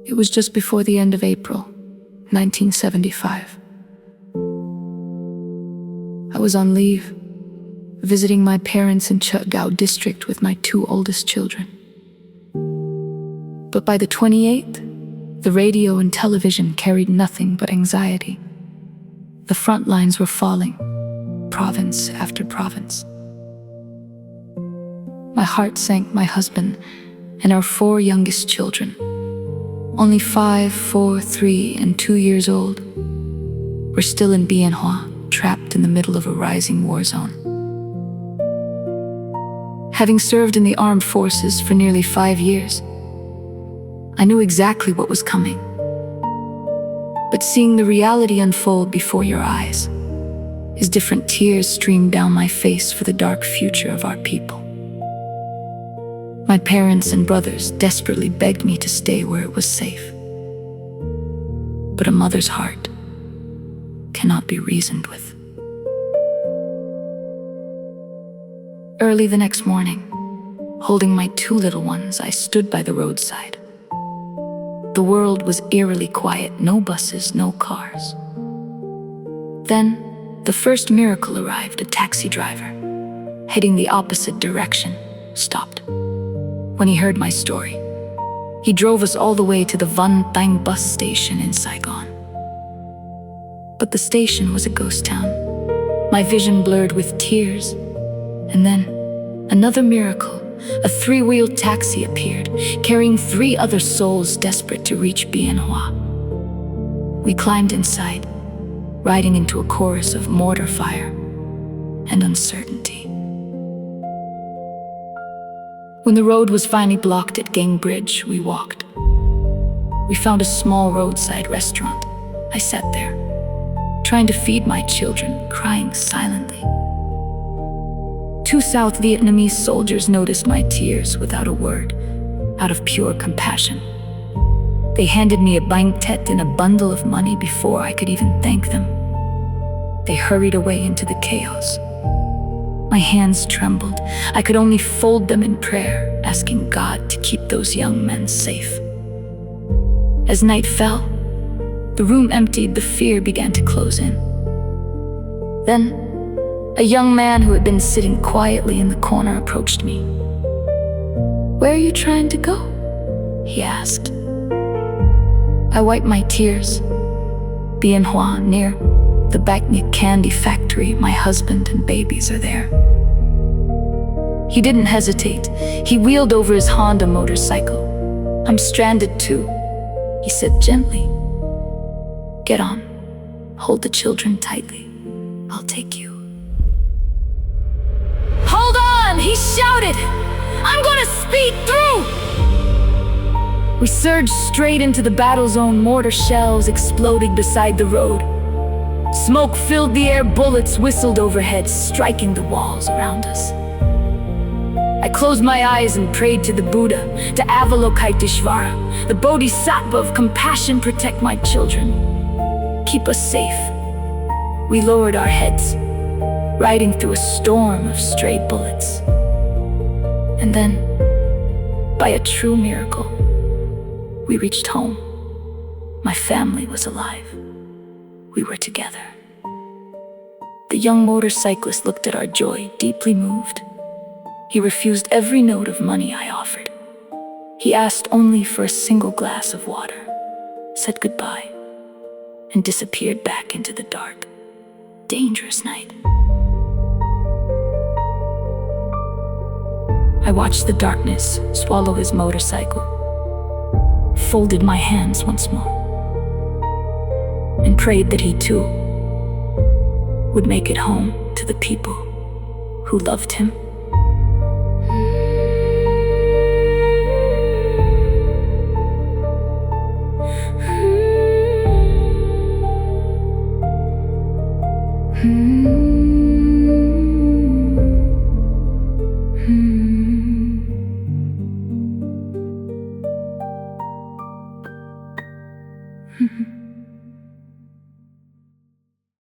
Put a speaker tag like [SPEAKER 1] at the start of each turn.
[SPEAKER 1] It was just before the end of April, 1975. I was on leave, visiting my parents in Chutgao district with my two oldest children. But by the 28th, the radio and television carried nothing but anxiety. The front lines were falling, province after province. My heart sank my husband and our four youngest children, only 5, 4, 3, and 2 years old, were still in Bien Hoa, trapped in the middle of a rising war zone. Having served in the armed forces for nearly 5 years, I knew exactly what was coming. But seeing the reality unfold before your eyes, as different tears streamed down my face for the dark future of our people. My parents and brothers desperately begged me to stay where it was safe. But a mother's heart cannot be reasoned with. Early the next morning, holding my two little ones, I stood by the roadside. The world was eerily quiet, no buses, no cars. Then, the first miracle arrived. A taxi driver, heading the opposite direction, stopped. When he heard my story, he drove us all the way to the Van Thang bus station in Saigon. But the station was a ghost town, my vision blurred with tears. And then, another miracle. A 3-wheeled taxi appeared, carrying 3 other souls desperate to reach Bien Hoa. We climbed inside, riding into a chorus of mortar fire and uncertainty. When the road was finally blocked at Gang Bridge, we walked. We found a small roadside restaurant. I sat there, trying to feed my children, crying silently. 2 South Vietnamese soldiers noticed my tears without a word, out of pure compassion. They handed me a bang tet and a bundle of money before I could even thank them. They hurried away into the chaos. My hands trembled. I could only fold them in prayer, asking God to keep those young men safe. As night fell, the room emptied, the fear began to close in. Then, a young man who had been sitting quietly in the corner approached me. "Where are you trying to go?" he asked. I wiped my tears. Bien Hoa, near the Bacnic candy factory. My husband and babies are there. He didn't hesitate. He wheeled over his Honda motorcycle. "I'm stranded too," he said gently. "Get on. Hold the children tightly. I'll take you." "Hold on!" he shouted. "I'm gonna speed through!" We surged straight into the battle zone. Mortar shells exploded beside the road. Smoke filled the air, bullets whistled overhead, striking the walls around us. I closed my eyes and prayed to the Buddha, to Avalokiteshvara, the Bodhisattva of compassion. Protect my children. Keep us safe. We lowered our heads, riding through a storm of stray bullets. And then, by a true miracle, we reached home. My family was alive. We were together. The young motorcyclist looked at our joy, deeply moved. He refused every note of money I offered. He asked only for a single glass of water, said goodbye, and disappeared back into the dark, dangerous night. I watched the darkness swallow his motorcycle, folded my hands once more, and prayed that he too would make it home to the people who loved him. Hmm.